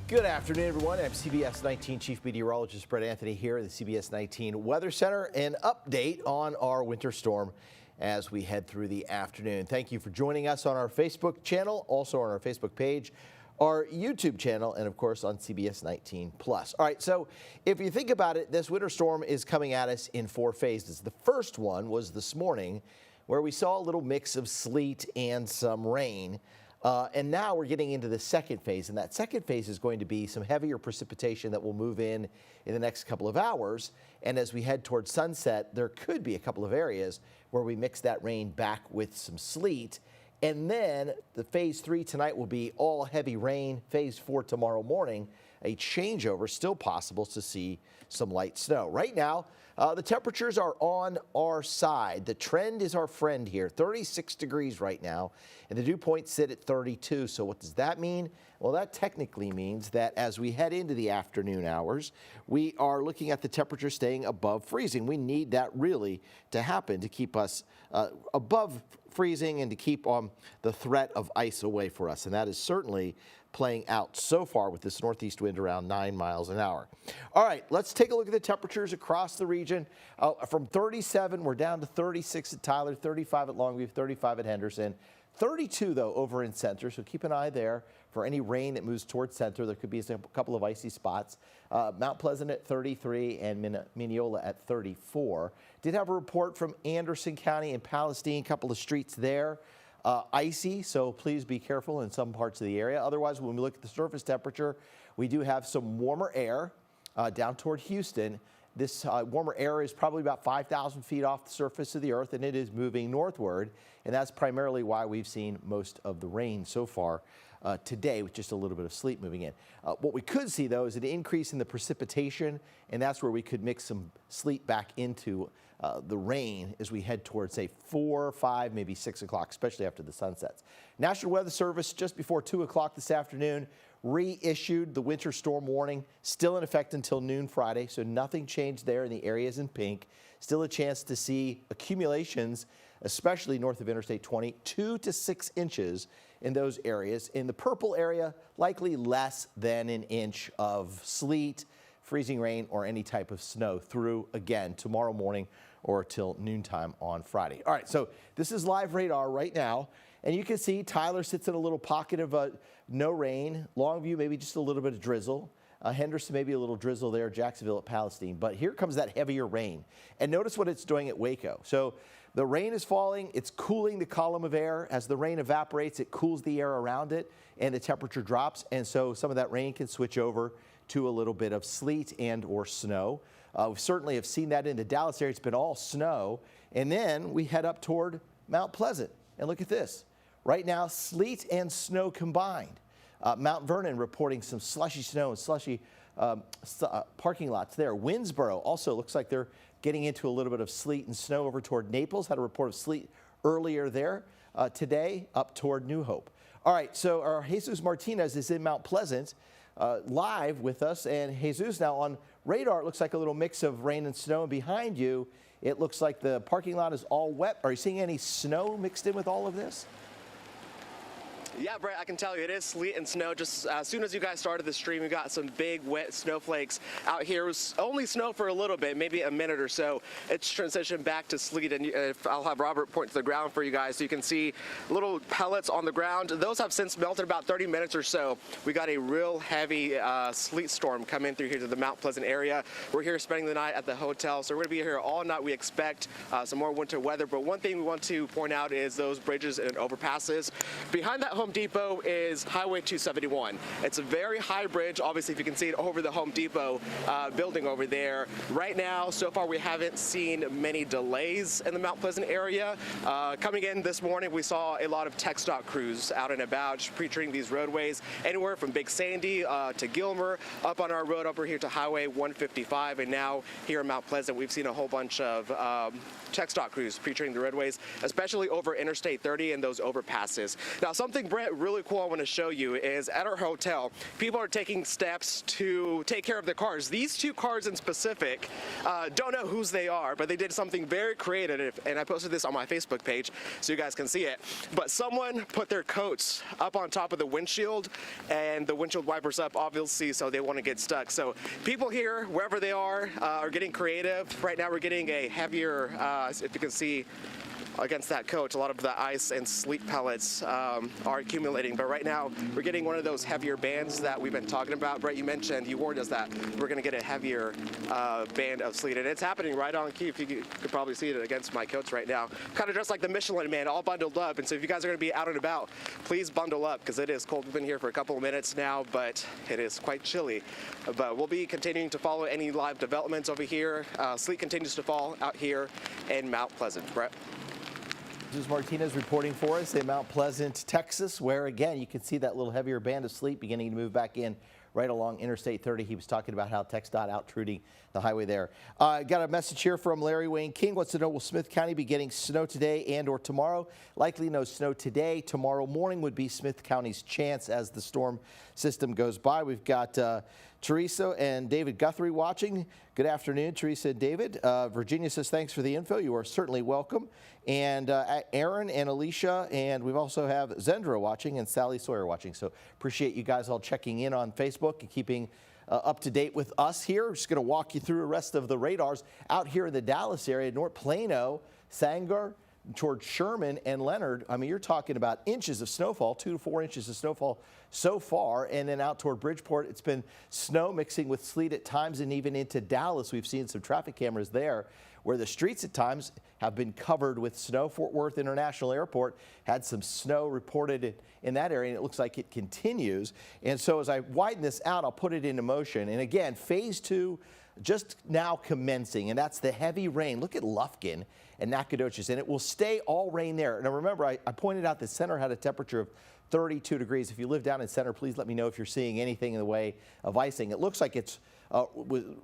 Good afternoon, everyone. I'm CBS19 Chief Meteorologist Brett Anthony here in the CBS19 Weather Center. An update on our winter storm as we head through the afternoon. Thank you for joining us on our Facebook channel, also on our Facebook page, our YouTube channel, and of course on CBS19 Plus. All right, so if you think about it, this winter storm is coming at us in 4 phases. The first one was this morning, where we saw a little mix of sleet and some rain. And now we're getting into the second phase, and that second phase is going to be some heavier precipitation that will move in the next couple of hours. And as we head towards sunset, there could be a couple of areas where we mix that rain back with some sleet. And then the phase 3 tonight will be all heavy rain. Phase 4 tomorrow morning, a changeover, still possible to see some light snow. Right now, the temperatures are on our side. The trend is our friend here, 36 degrees right now, and the dew points sit at 32. So what does that mean? Well, that technically means that as we head into the afternoon hours, we are looking at the temperature staying above freezing. We need that really to happen to keep us above freezing and to keep the threat of ice away for us, and that is certainly playing out so far with this northeast wind around 9 miles an hour. All right, let's take a look at the temperatures across the region. From 37, we're down to 36 at Tyler, 35 at Longview, 35 at Henderson, 32 though over in Center, so keep an eye there for any rain that moves towards Center. There could be a couple of icy spots. Mount Pleasant at 33 and Mineola at 34. Did have a report from Anderson County and Palestine, a couple of streets there. Icy, so please be careful in some parts of the area. Otherwise, when we look at the surface temperature, we do have some warmer air down toward Houston. This warmer air is probably about 5,000 feet off the surface of the earth, and it is moving northward, and that's primarily why we've seen most of the rain so far today, with just a little bit of sleet moving in. What we could see, though, is an increase in the precipitation, and that's where we could mix some sleet back into the rain as we head towards, say, 4, 5, maybe 6 o'clock, especially after the sun sets. National Weather Service, just before 2 o'clock this afternoon, reissued the winter storm warning, still in effect until noon Friday, so nothing changed there in the areas in pink. Still a chance to see accumulations, especially north of Interstate 20, 2 to 6 inches in those areas. In the purple area, likely less than an inch of sleet, freezing rain, or any type of snow through, again, tomorrow morning or till noontime on Friday. All right, so this is live radar right now, and you can see Tyler sits in a little pocket of no rain. Longview, maybe just a little bit of drizzle. Henderson, maybe a little drizzle there. Jacksonville at Palestine. But here comes that heavier rain. And notice what it's doing at Waco. So the rain is falling. It's cooling the column of air. As the rain evaporates, it cools the air around it, and the temperature drops. And so some of that rain can switch over to a little bit of sleet and or snow. We certainly have seen that in the Dallas area. It's been all snow. And then we head up toward Mount Pleasant. And look at this. Right now, sleet and snow combined. Mount Vernon reporting some slushy snow and slushy parking lots there. Winnsboro also looks like they're getting into a little bit of sleet and snow over toward Naples. Had a report of sleet earlier there today up toward New Hope. All right, so our Jesus Martinez is in Mount Pleasant live with us. And Jesus, now on radar, it looks like a little mix of rain and snow. And behind you, it looks like the parking lot is all wet. Are you seeing any snow mixed in with all of this? Yeah, Brett, I can tell you it is sleet and snow. Just as soon as you guys started the stream, we got some big wet snowflakes out here. It was only snow for a little bit, maybe a minute or so. It's transitioned back to sleet, and I'll have Robert point to the ground for you guys so you can see little pellets on the ground. Those have since melted about 30 minutes or so. We got a real heavy sleet storm coming through here to the Mount Pleasant area. We're here spending the night at the hotel, so we're going to be here all night. We expect some more winter weather, but one thing we want to point out is those bridges and overpasses. Behind that Home Depot is Highway 271. It's a very high bridge. Obviously, if you can see it over the Home Depot building over there. Right now, so far, we haven't seen many delays in the Mount Pleasant area. Coming in this morning, we saw a lot of TxDOT crews out and about pre-treating these roadways, anywhere from Big Sandy to Gilmer, up on our road over here to Highway 155, and now here in Mount Pleasant, we've seen a whole bunch of TxDOT crews pre-treating the roadways, especially over Interstate 30 and those overpasses. Now, something Brett, really cool I want to show you is at our hotel, people are taking steps to take care of their cars. These two cars in specific, don't know whose they are, but they did something very creative, and I posted this on my Facebook page so you guys can see it. But someone put their coats up on top of the windshield, and the windshield wipers up, obviously, so they want to get stuck. So people here, wherever they are getting creative. Right now we're getting a heavier, if you can see, against that coach, a lot of the ice and sleet pellets are accumulating. But right now, we're getting one of those heavier bands that we've been talking about. Brett, you mentioned, you warned us that we're going to get a heavier band of sleet. And it's happening right on key. If you could probably see it against my coats right now. Kind of dressed like the Michelin Man, all bundled up. And so if you guys are going to be out and about, please bundle up because it is cold. We've been here for a couple of minutes now, but it is quite chilly. But we'll be continuing to follow any live developments over here. Sleet continues to fall out here in Mount Pleasant. Brett? Jesus Martinez reporting for us in Mount Pleasant, Texas, where again you can see that little heavier band of sleet beginning to move back in right along Interstate 30. He was talking about how TxDOT outrooting the highway there. Got a message here from Larry Wayne King. Wants to know, will Smith County be getting snow today and or tomorrow? Likely no snow today. Tomorrow morning would be Smith County's chance as the storm system goes by. We've got Teresa and David Guthrie watching. Good afternoon, Teresa and David. Virginia says, thanks for the info. You are certainly welcome. And Aaron and Alicia, and we also have Zendra watching and Sally Sawyer watching. So appreciate you guys all checking in on Facebook and keeping up to date with us here. Just going to walk you through the rest of the radars out here in the Dallas area, North Plano, Sanger, towards Sherman and Leonard. I mean, you're talking about inches of snowfall, 2 to 4 inches of snowfall so far. And then out toward Bridgeport, it's been snow mixing with sleet at times, and even into Dallas, we've seen some traffic cameras there where the streets at times have been covered with snow. Fort Worth International Airport had some snow reported in that area, and it looks like it continues. And so as I widen this out, I'll put it into motion. And again, phase 2 just now commencing, and that's the heavy rain. Look at Lufkin and Nacogdoches, and it will stay all rain there. Now remember, I pointed out the center had a temperature of 32 degrees. If you live down in center, please let me know if you're seeing anything in the way of icing. It looks like it's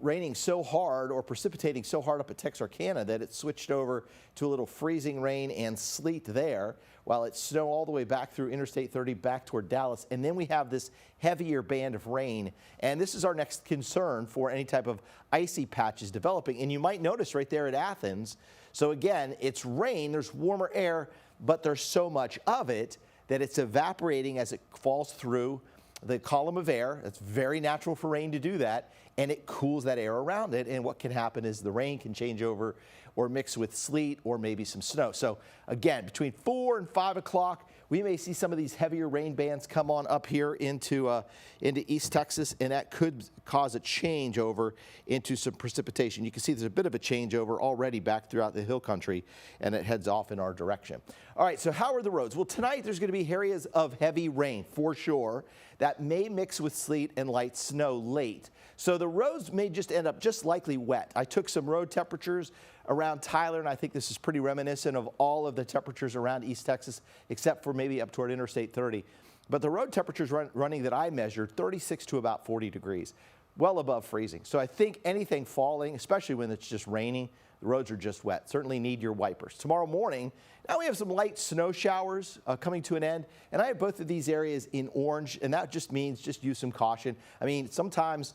raining so hard or precipitating so hard up at Texarkana that it switched over to a little freezing rain and sleet there, while it's snow all the way back through Interstate 30 back toward Dallas. And then we have this heavier band of rain, and this is our next concern for any type of icy patches developing. And you might notice right there at Athens, so again, it's rain, there's warmer air, but there's so much of it that it's evaporating as it falls through the column of air. It's very natural for rain to do that, and it cools that air around it. And what can happen is the rain can change over or mix with sleet or maybe some snow. So again, between 4 and 5 o'clock, we may see some of these heavier rain bands come on up here into East Texas, and that could cause a change over into some precipitation. You can see there's a bit of a changeover already back throughout the hill country, and it heads off in our direction. All right, so how are the roads? Well, tonight there's going to be areas of heavy rain for sure that may mix with sleet and light snow late. So the roads may just end up just likely wet. I took some road temperatures around Tyler, and I think this is pretty reminiscent of all of the temperatures around East Texas, except for maybe up toward Interstate 30. But the road temperatures running that I measured, 36 to about 40 degrees, well above freezing. So I think anything falling, especially when it's just raining, the roads are just wet. Certainly need your wipers. Tomorrow morning, now we have some light snow showers coming to an end, and I have both of these areas in orange, and that just means just use some caution. I mean, sometimes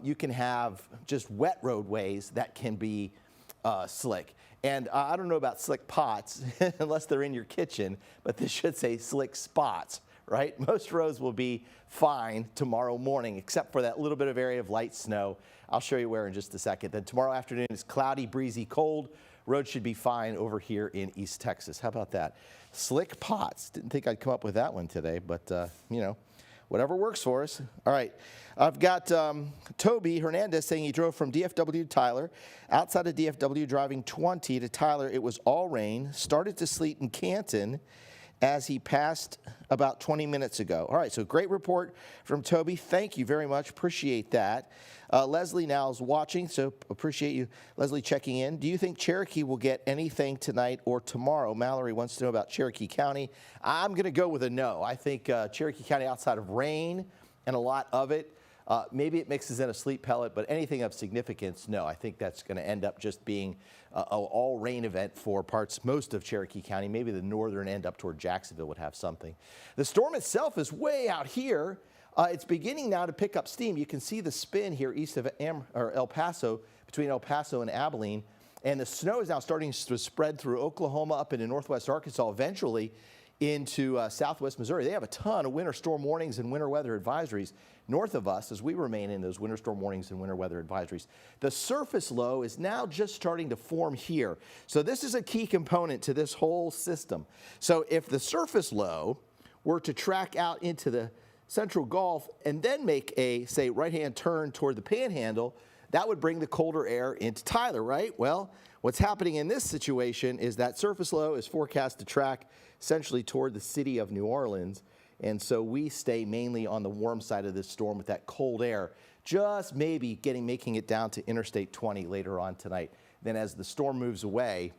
you can have just wet roadways that can be slick. And I don't know about slick pots unless they're in your kitchen, but this should say slick spots, right? Most roads will be fine tomorrow morning, except for that little bit of area of light snow. I'll show you where in just a second. Then tomorrow afternoon is cloudy, breezy, cold. Roads should be fine over here in East Texas. How about that? Slick pots. Didn't think I'd come up with that one today, but you know, whatever works for us. All right. I've got Toby Hernandez saying he drove from DFW to Tyler. Outside of DFW, driving 20 to Tyler, it was all rain. Started to sleet in Canton as he passed about 20 minutes ago. All right, so great report from Toby. Thank you very much. Appreciate that. Leslie now is watching, so appreciate you, Leslie, checking in. Do you think Cherokee will get anything tonight or tomorrow? Mallory wants to know about Cherokee County. I'm going to go with a no. I think Cherokee County, outside of rain and a lot of it, Maybe it mixes in a sleet pellet, but anything of significance, no. I think that's going to end up just being an all-rain event for most of Cherokee County. Maybe the northern end up toward Jacksonville would have something. The storm itself is way out here. It's beginning now to pick up steam. You can see the spin here east of El Paso, between El Paso and Abilene. And the snow is now starting to spread through Oklahoma up into northwest Arkansas, eventually into southwest Missouri. They have a ton of winter storm warnings and winter weather advisories north of us as we remain in those winter storm warnings and winter weather advisories. The surface low is now just starting to form here. So this is a key component to this whole system. So if the surface low were to track out into the Central Gulf and then make a, say, right-hand turn toward the Panhandle, that would bring the colder air into Tyler, right? Well, what's happening in this situation is that surface low is forecast to track essentially toward the city of New Orleans. And so we stay mainly on the warm side of this storm with that cold air, just maybe making it down to Interstate 20 later on tonight. Then as the storm moves away,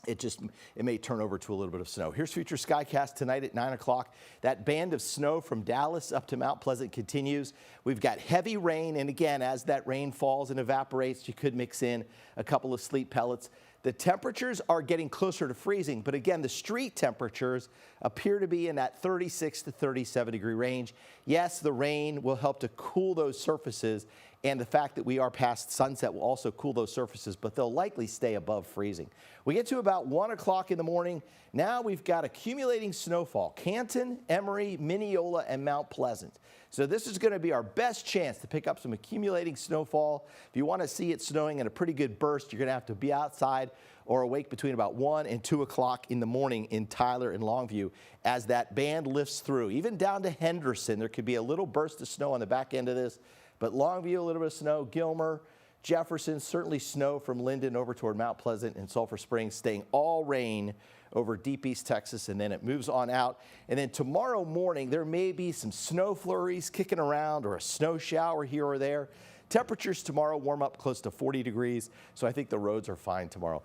it may turn over to a little bit of snow. Here's future skycast tonight at 9 o'clock. That band of snow from Dallas up to Mount Pleasant continues. We've got heavy rain, and again, as that rain falls and evaporates, you could mix in a couple of sleet pellets. The temperatures are getting closer to freezing, but again, the street temperatures appear to be in that 36 to 37 degree range. Yes, the rain will help to cool those surfaces, and the fact that we are past sunset will also cool those surfaces, but they'll likely stay above freezing. We get to about 1 o'clock in the morning. Now we've got accumulating snowfall, Canton, Emory, Mineola, and Mount Pleasant. So this is going to be our best chance to pick up some accumulating snowfall. If you want to see it snowing in a pretty good burst, you're going to have to be outside or awake between about 1 and 2 o'clock in the morning in Tyler and Longview as that band lifts through. Even down to Henderson, there could be a little burst of snow on the back end of this, but Longview, a little bit of snow, Gilmer, Jefferson, certainly snow from Linden over toward Mount Pleasant and Sulphur Springs, staying all rain over deep East Texas, and then it moves on out. And then tomorrow morning, there may be some snow flurries kicking around or a snow shower here or there. Temperatures tomorrow warm up close to 40 degrees, so I think the roads are fine tomorrow.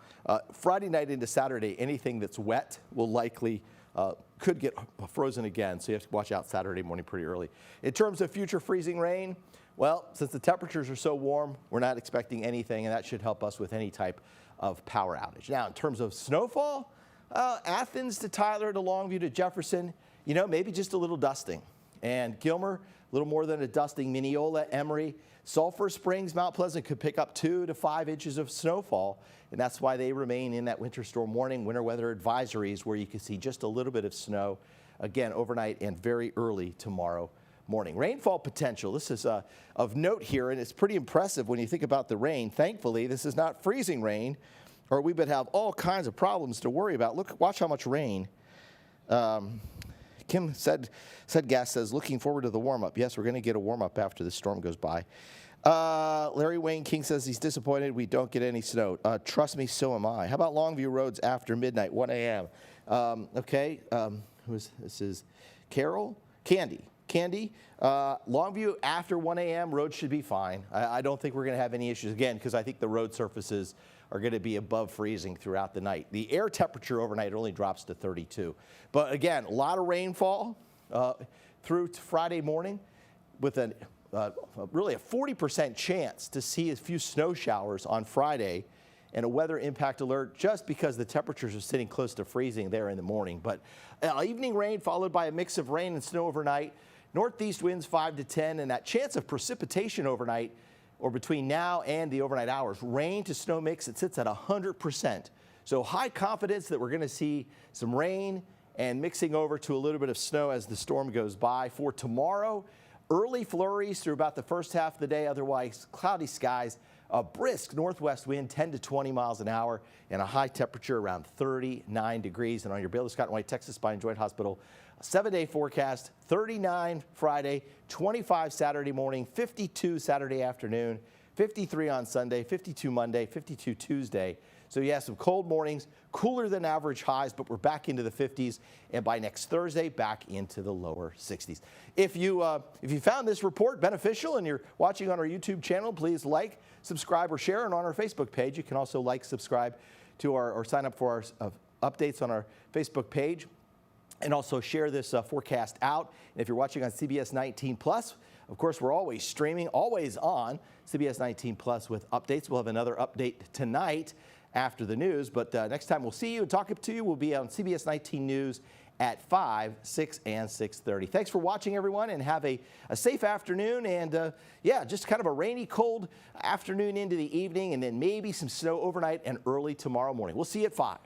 Friday night into Saturday, anything that's wet will likely could get frozen again, so you have to watch out Saturday morning pretty early. In terms of future freezing rain, well, since the temperatures are so warm, we're not expecting anything, and that should help us with any type of power outage. Now, in terms of snowfall, Athens to Tyler to Longview to Jefferson, you know, maybe just a little dusting. And Gilmer, a little more than a dusting. Mineola, Emory, Sulphur Springs, Mount Pleasant could pick up 2 to 5 inches of snowfall, and that's why they remain in that winter storm warning, winter weather advisories, where you can see just a little bit of snow, again, overnight and very early tomorrow morning. Rainfall potential, this is of note here, and it's pretty impressive when you think about the rain. Thankfully, this is not freezing rain, or we would have all kinds of problems to worry about. Look, watch how much rain. Kim said Gas says, looking forward to the warm-up. Yes, we're going to get a warm-up after the storm goes by. Larry Wayne King says he's disappointed we don't get any snow. Trust me, so am I. How about Longview roads after midnight, 1 a.m.? Okay, this is Carol? Candy, Longview after 1 a.m., roads should be fine. I don't think we're going to have any issues again because I think the road surfaces are going to be above freezing throughout the night. The air temperature overnight only drops to 32. But again, a lot of rainfall through to Friday morning with really a 40% chance to see a few snow showers on Friday and a weather impact alert just because the temperatures are sitting close to freezing there in the morning. But evening rain followed by a mix of rain and snow overnight. Northeast winds 5 to 10, and that chance of precipitation overnight or between now and the overnight hours. Rain to snow mix, it sits at 100%. So high confidence that we're going to see some rain and mixing over to a little bit of snow as the storm goes by. For tomorrow, early flurries through about the first half of the day, otherwise cloudy skies. A brisk northwest wind, 10 to 20 miles an hour, and a high temperature around 39 degrees. And on your Baylor Scott & White Texas Spine Joint Hospital 7-day forecast, 39 Friday, 25 Saturday morning, 52 Saturday afternoon, 53 on Sunday, 52 Monday, 52 Tuesday. So yeah, some cold mornings, cooler than average highs, but we're back into the 50s, and by next Thursday, back into the lower 60s. If you found this report beneficial and you're watching on our YouTube channel, please like, subscribe, or share. And on our Facebook page, you can also like, subscribe to or sign up for our updates on our Facebook page, and also share this forecast out. And if you're watching on CBS 19 Plus, Of course, we're always streaming, always on CBS 19 Plus with updates. We'll have another update tonight after the news, but next time we'll see you and talk to you, we'll be on CBS 19 News at 5, 6, and 6:30. Thanks for watching, everyone, and have a safe afternoon. And yeah, just kind of a rainy, cold afternoon into the evening, and then maybe some snow overnight and early tomorrow morning. We'll see you at 5.